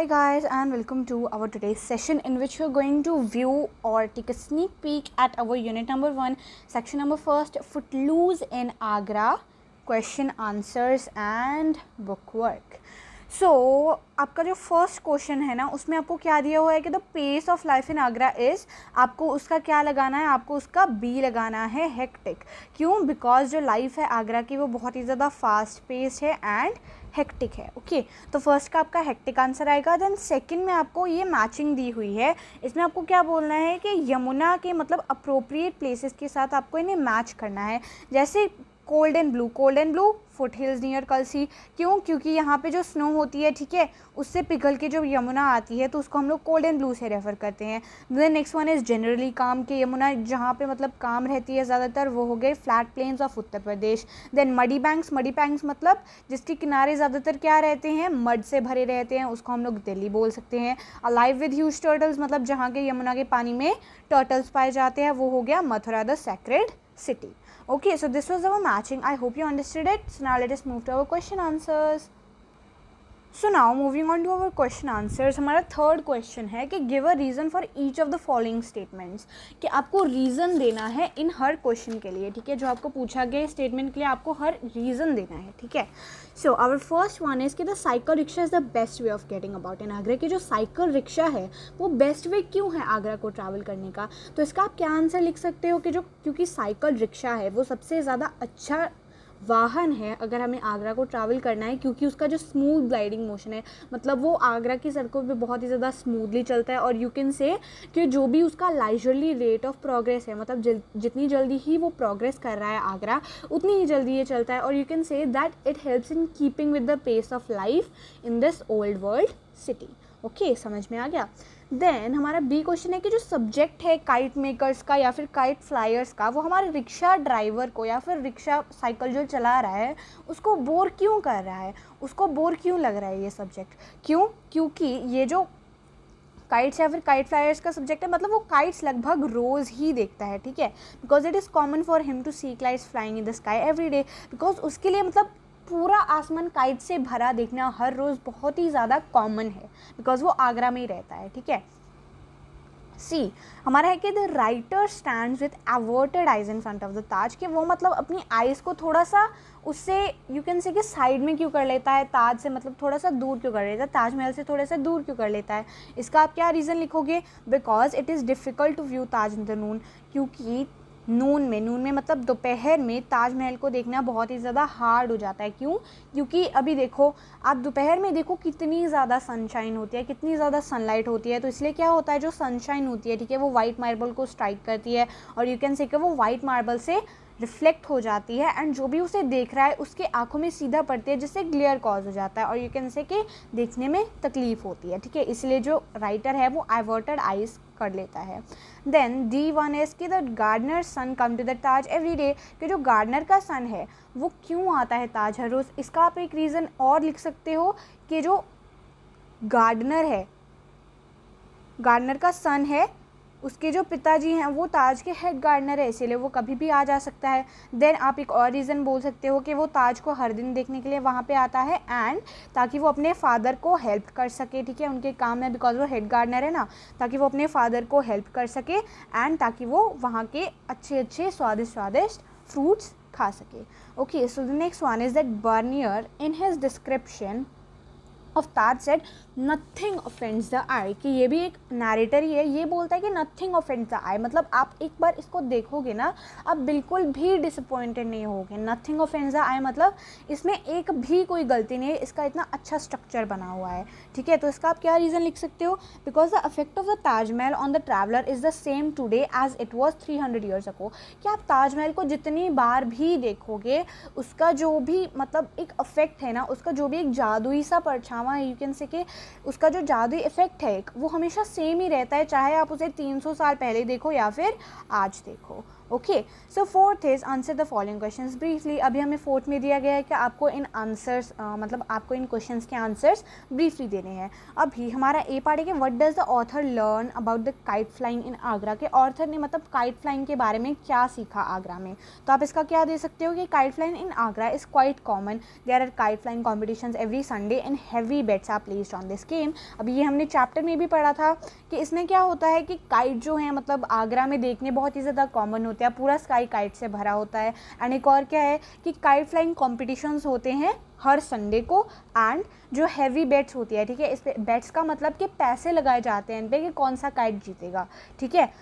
Hi guys, and welcome to our today's session in which we're going to view or take a sneak peek at our unit number 1, section number 1st, Footloose in Agra, question answers and book work. सो आपका जो first question है ना, उसमें आपको क्या दिया हुआ है कि the pace of life in Agra is, आपको उसका क्या लगाना है, आपको उसका बी लगाना है, हेक्टिक. क्यों? बिकॉज जो लाइफ है आगरा की वो बहुत ही ज़्यादा फास्ट पेस है एंड हेक्टिक है. ओके, तो फर्स्ट का आपका हेक्टिक आंसर आएगा. देन सेकंड में आपको ये मैचिंग दी हुई है, इसमें आपको क्या बोलना है कि यमुना के मतलब अप्रोप्रिएट प्लेसेस के साथ आपको इन्हें मैच करना है. जैसे cold and blue foothills near Kalsi. क्यों? क्योंकि यहाँ पे जो स्नो होती है, ठीक है, उससे पिघल के जो यमुना आती है तो उसको हम लोग कोल्ड एंड ब्लू से रेफ़र करते हैं. Then next one is generally काम के यमुना, जहाँ पे मतलब काम रहती है ज़्यादातर, वो हो गए flat plains of Uttar Pradesh. Then muddy banks मतलब जिसके किनारे ज़्यादातर क्या रहते हैं, मड से भरे रहते हैं, उसको हम लोग दिल्ली बोल सकते हैं. अलाइव विद ह्यूज टर्टल्स मतलब जहाँ के यमुना के पानी में टर्टल्स पाए जाते हैं, वो हो गया Mathura the sacred city. Okay, so this was our matching. I hope you understood it. So now let us move to our question answers. So now moving on to our question answers. हमारा third question है कि give a reason for each of the following statements, कि आपको reason देना है इन हर question के लिए. ठीक है, जो आपको पूछा गया स्टेटमेंट के लिए आपको हर रीज़न देना है. ठीक है, so our first one is कि the cycle rickshaw is the best way of getting about in Agra. की जो साइकिल रिक्शा है वो बेस्ट वे क्यों है आगरा को ट्रैवल करने का. तो इसका आप क्या आंसर लिख सकते हो कि जो क्योंकि साइकिल रिक्शा है वो सबसे ज़्यादा अच्छा वाहन है अगर हमें आगरा को ट्रैवल करना है, क्योंकि उसका जो स्मूथ ग्लाइडिंग मोशन है, मतलब वो आगरा की सड़कों पे बहुत ही ज़्यादा स्मूथली चलता है. और यू कैन से कि जो भी उसका लाइजरली रेट ऑफ प्रोग्रेस है, मतलब जितनी जल्दी ही वो प्रोग्रेस कर रहा है आगरा, उतनी ही जल्दी ये चलता है. और you can say that it helps in keeping with the pace of life in this old world city. Okay, समझ में आ गया. देन हमारा बी क्वेश्चन है कि जो सब्जेक्ट है काइट मेकर्स का या फिर काइट फ्लायर्स का, वो हमारे रिक्शा ड्राइवर को या फिर रिक्शा साइकिल जो चला रहा है उसको बोर क्यों कर रहा है, उसको बोर क्यों लग रहा है ये सब्जेक्ट. क्यों? क्योंकि ये जो काइट्स या फिर काइट फ्लायर्स का सब्जेक्ट है, मतलब वो काइट्स लगभग रोज़ ही देखता है. ठीक है, because it is common for him to see kites flying in the sky every day. Because उसके लिए मतलब पूरा आसमान काइट से भरा देखना हर रोज़ बहुत ही ज़्यादा कॉमन है, बिकॉज वो आगरा में ही रहता है. ठीक है, सी हमारा है कि the writer stands with averted eyes in front of the Taj, कि वो मतलब अपनी आइज़ को थोड़ा सा उससे यू कैन से कि साइड में क्यों कर लेता है, ताज से मतलब थोड़ा सा दूर क्यों कर लेता है, ताजमहल से थोड़ा सा दूर क्यों कर लेता है. इसका आप क्या रीज़न लिखोगे? Because it is difficult to view Taj in the noon, क्योंकि नून में मतलब दोपहर में ताजमहल को देखना बहुत ही ज़्यादा हार्ड हो जाता है. क्यों? क्योंकि अभी देखो, आप दोपहर में देखो कितनी ज़्यादा सनशाइन होती है, कितनी ज़्यादा सनलाइट होती है, तो इसलिए क्या होता है, जो सनशाइन होती है, ठीक है, वो वाइट मार्बल को स्ट्राइक करती है और यू कैन से कि वो वाइट मार्बल से रिफ्लेक्ट हो जाती है एंड जो भी उसे देख रहा है उसके आंखों में सीधा पड़ती है, जिससे ग्लेयर कॉज हो जाता है और यू कैन से कि देखने में तकलीफ होती है. ठीक है, इसलिए जो राइटर है वो एवर्टेड आइज कर लेता है. देन डी वन इज कि the gardener son come to the Taj every day, कि जो गार्डनर का सन है वो क्यों आता है ताज हर रोज़. इसका आप एक रीज़न और लिख सकते हो कि जो गार्डनर है, गार्डनर का सन है, उसके जो पिताजी हैं वो ताज के हेड गार्डनर है, इसीलिए वो कभी भी आ जा सकता है. देन आप एक और रीज़न बोल सकते हो कि वो ताज को हर दिन देखने के लिए वहाँ पे आता है एंड ताकि वो अपने फादर को हेल्प कर सके. ठीक है, उनके काम में, बिकॉज वो हेड गार्डनर है ना, ताकि वो अपने फादर को हेल्प कर सके एंड ताकि वो वहाँ के अच्छे स्वादिष्ट फ्रूट्स खा सके. Okay, so the next one is that Bernier in his description of Taj said nothing offends the eye, कि ये भी एक नैरेटर ही है, ये बोलता है कि नथिंग ऑफेंड्स द आई, मतलब आप एक बार इसको देखोगे ना आप बिल्कुल भी डिसअपॉइंटेड नहीं होगे. नथिंग ऑफेंड्स द आई मतलब इसमें एक भी कोई गलती नहीं है, इसका इतना अच्छा स्ट्रक्चर बना हुआ है. ठीक है, तो इसका आप क्या रीज़न लिख सकते हो? Because the effect of the Taj Mahal on the traveller is the same today as it was 300 years ago, कि आप ताजमहल को जितनी बार भी देखोगे उसका जो भी मतलब एक इफेक्ट है ना, उसका जो भी एक जादुई सा परछावा है, यू कैन से कि उसका जो जादुई इफेक्ट है वो हमेशा सेम ही रहता है, चाहे आप उसे 300 साल पहले देखो या फिर आज देखो. Okay, so fourth is answer the following questions briefly. अभी हमें फोर्थ में दिया गया है कि आपको इन आंसर्स मतलब आपको इन क्वेश्चंस के आंसर्स ब्रीफली देने हैं। अभी हमारा ए पार्ट है कि what does the author learn about the kite flying in Agra, के ऑथर ने मतलब काइट फ्लाइंग के बारे में क्या सीखा आगरा में। तो आप इसका क्या दे सकते हो कि kite flying in Agra is quite common, there are kite flying competitions every Sunday and heavy bets are placed on this game. अभी ये हमने चैप्टर में भी पढ़ा था कि इसमें क्या होता है कि काइट जो है मतलब आगरा में देखने बहुत ही ज़्यादा कॉमन होते हैं, पूरा स्काई काइट से भरा होता है। एंड एक और क्या है कि काइट फ्लाइंग कॉम्पिटिशन्स होते हैं हर संडे को। एंड जो हैवी बेट्स होती है, ठीक है, इस पे बेट्स का मतलब कि पैसे लगाए जाते हैं इन पे कि कौन सा काइट जीतेगा, ठीक है।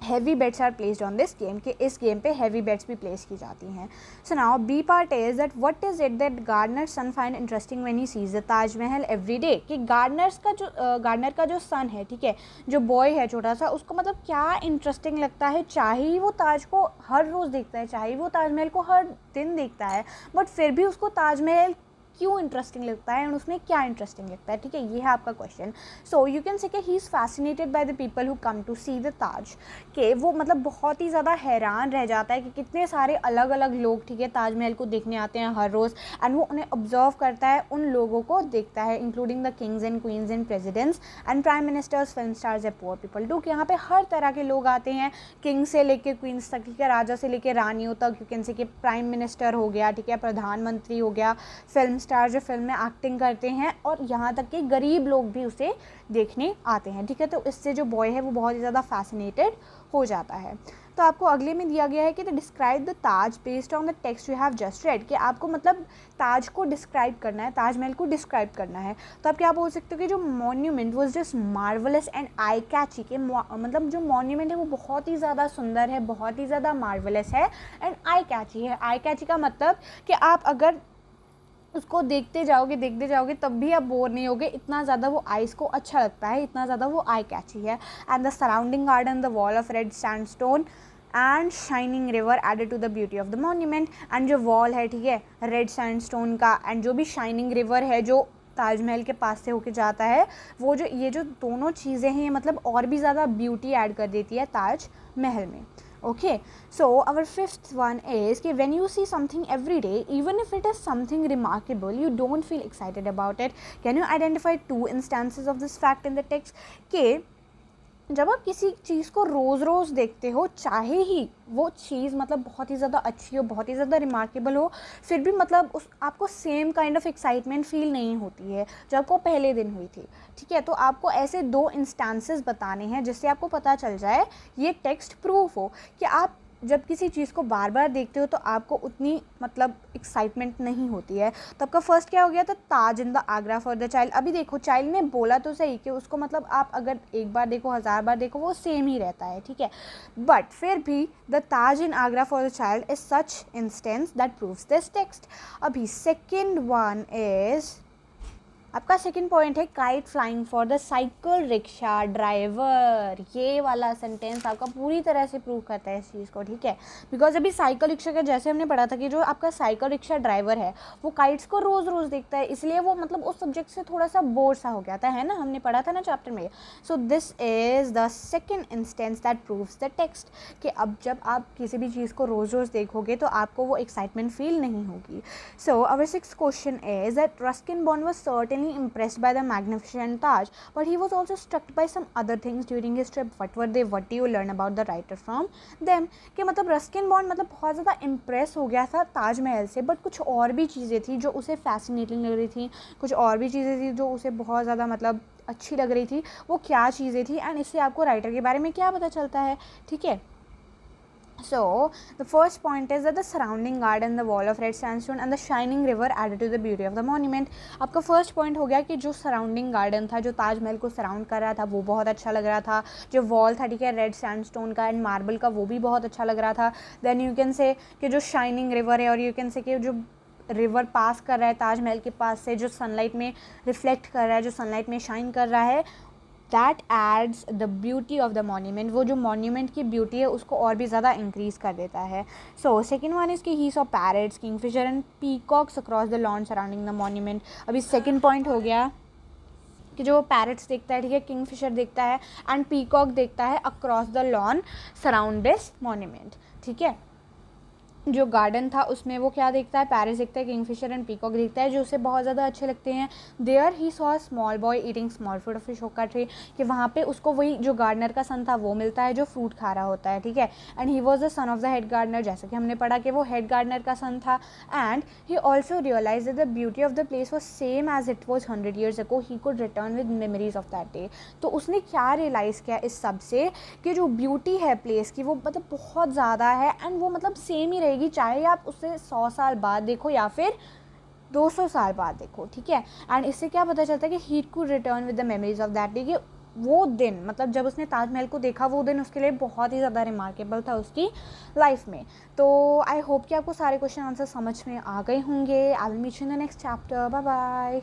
Heavy bets are placed on this game, कि इस गेम पे हैवी बेट्स भी प्लेस की जाती हैं। So now B part is that what is it that gardener son find interesting when he sees the Taj Mahal every day, कि gardener का जो सन है, ठीक है, जो बॉय है छोटा सा, उसको मतलब क्या इंटरेस्टिंग लगता है, चाहे वो ताज को हर रोज़ देखता है, चाहे वो ताजमहल को हर दिन देखता है, बट फिर भी उसको ताजमहल क्यों इंटरेस्टिंग लगता है एंड उसमें क्या इंटरेस्टिंग लगता है, ठीक है, ये है आपका question. So you can say कि he is fascinated by the people who come to see the Taj, के वो मतलब बहुत ही ज़्यादा हैरान रह जाता है कि कितने सारे अलग अलग लोग, ठीक है, ताजमहल को देखने आते हैं हर रोज़। एंड वो उन्हें ऑब्जर्व करता है, उन लोगों को देखता है, including the kings and queens and presidents and prime ministers, film stars and poor people too, कि यहाँ पे हर तरह के लोग आते हैं, किंग से लेके क्वींस तक, ठीक है, राजा से लेके रानियों तक। यू कैन से कि प्राइम मिनिस्टर हो गया, ठीक है, प्रधानमंत्री हो गया, फिल्म स्टार जो फिल्म में एक्टिंग करते हैं, और यहाँ तक कि गरीब लोग भी उसे देखने आते हैं, ठीक है। तो इससे जो बॉय है वो बहुत ही ज़्यादा फैसिनेटेड हो जाता है। तो आपको अगले में दिया गया है कि describe the Taj based on the text you have just red, कि आपको मतलब ताज को डिस्क्राइब करना है, ताजमहल को डिस्क्राइब करना है। तो आप क्या बोल सकते हो कि जो monument was just marvellous and eye catchy, के मतलब जो मॉन्यूमेंट है वो बहुत ही ज़्यादा सुंदर है, बहुत ही ज़्यादा मार्वलस है एंड आई कैची है। आई कैची का मतलब कि आप अगर उसको देखते जाओगे तब भी आप बोर नहीं होगे, इतना ज़्यादा वो आइज़ को अच्छा लगता है, इतना ज़्यादा वो आई कैची है। And the surrounding garden, the wall of red sandstone and shining river added to the beauty of the monument. And जो वॉल है, ठीक है, रेड सैंडस्टोन का, एंड जो भी शाइनिंग रिवर है जो ताजमहल के पास से होके जाता है, वो जो ये जो दोनों चीज़ें हैं मतलब और भी ज़्यादा ब्यूटी ऐड कर देती है ताजमहल में। Okay, so our fifth one is कि when you see something every day, even if it is something remarkable, you don't feel excited about it. Can you identify 2 instances of this fact in the text? कि जब आप किसी चीज़ को रोज़ रोज़ देखते हो, चाहे ही वो चीज़ मतलब बहुत ही ज़्यादा अच्छी हो, बहुत ही ज़्यादा रिमार्केबल हो, फिर भी मतलब उस आपको same kind of excitement feel नहीं होती है जो आपको पहले दिन हुई थी, ठीक है। तो आपको ऐसे 2 इंस्टेंसेस बताने हैं जिससे आपको पता चल जाए, ये टेक्स्ट प्रूफ हो कि आप जब किसी चीज़ को बार बार देखते हो तो आपको उतनी मतलब एक्साइटमेंट नहीं होती है। तो आपका फर्स्ट क्या हो गया था, Taj in the Agra for the child. अभी देखो, चाइल्ड ने बोला तो सही कि उसको मतलब आप अगर एक बार देखो, 1000 बार देखो, वो सेम ही रहता है, ठीक है, बट फिर भी the Taj in Agra for the child is such instance that proves this text. अभी सेकेंड वन इज, आपका सेकंड पॉइंट है kite flying for the cycle rickshaw driver. ये वाला सेंटेंस आपका पूरी तरह से प्रूव करता है इस चीज़ को, ठीक है, बिकॉज अभी साइकिल रिक्शा का जैसे हमने पढ़ा था कि जो आपका साइकिल रिक्शा ड्राइवर है वो काइट्स को रोज़ रोज़ देखता है, इसलिए वो मतलब उस सब्जेक्ट से थोड़ा सा बोर सा हो गया था, है ना, हमने पढ़ा था ना चैप्टर में। So this is the second instance that proves the text, कि अब जब आप किसी भी चीज़ को रोज़ रोज़ देखोगे तो आपको वो एक्साइटमेंट फील नहीं होगी। So our sixth question is that Ruskin Bond was certainly impressed by the magnificent Taj, but he was also struck by some other things during his trip. What were they? What do you learn about the writer from them? कि मतलब Ruskin bond मतलब बहुत ज़्यादा impress हो गया था ताजमहल से, but कुछ और भी चीज़ें थी जो उसे फैसिनेटिंग लग रही थी, कुछ और भी चीज़ें थी जो उसे बहुत ज़्यादा मतलब अच्छी लग रही थी। वो क्या चीज़ें थी एंड इससे आपको राइटर के बारे में क्या पता चलता है, ठीक है। So the first point is that the surrounding garden, the wall of red sandstone and the shining river added to the beauty of the monument. आपका फर्स्ट पॉइंट हो गया कि जो सराउंडिंग गार्डन था, जो ताजमहल को सराउंड कर रहा था, वो बहुत अच्छा लग रहा था। जो वॉल था, ठीक है, रेड सैंडस्टोन का एंड मार्बल का, वो भी बहुत अच्छा लग रहा था। देन यू कैन से कि जो शाइनिंग रिवर है, और यू कैन से कि जो रिवर पास कर रहा है ताजमहल के पास से, जो सनलाइट में रिफ्लेक्ट कर रहा है, जो सनलाइट में शाइन कर रहा है, that adds the beauty of the monument. वो जो मॉन्यूमेंट की ब्यूटी है उसको और भी ज़्यादा इंक्रीज़ कर देता है। सो सेकेंड वन इज़ कि he saw parrots, Kingfisher and peacocks across the lawn surrounding the monument. अभी सेकेंड पॉइंट हो गया कि जो पैरट्स देखता है, ठीक है, किंगफिशर देखता है एंड पीकॉक देखता है across the lawn surround this monument, ठीक है। जो गार्डन था उसमें वो क्या देखता है, पैरट्स देखता है, किंगफिशर एंड पीकॉक देखता है, जो उसे बहुत ज़्यादा अच्छे लगते हैं। There he saw small boy eating small fruit of fish hook tree, कि वहाँ पे उसको वही जो गार्डनर का सन था वो मिलता है जो फ्रूट खा रहा होता है, ठीक है। And he was the son of the head gardener, जैसे कि हमने पढ़ा कि वो हेड गार्डनर का सन था। And he also realise the beauty of the place was same as it was 100 years ago, he could return with memories of that day. तो उसने क्या रियलाइज़ किया इस सब से कि जो ब्यूटी है प्लेस की वो मतलब बहुत ज़्यादा है एंड वो मतलब सेम ही रहेगी, चाहे आप उसे 100 साल बाद देखो या फिर 200 साल बाद देखो, ठीक है। एंड इससे क्या पता चलता है कि ही could return with the memories of that day, कि वो दिन मतलब जब उसने ताजमहल को देखा वो दिन उसके लिए बहुत ही ज़्यादा रिमार्केबल था उसकी लाइफ में। तो आई होप कि आपको सारे क्वेश्चन आंसर समझ में आ गए होंगे। I will meet you in the next chapter. Bye bye.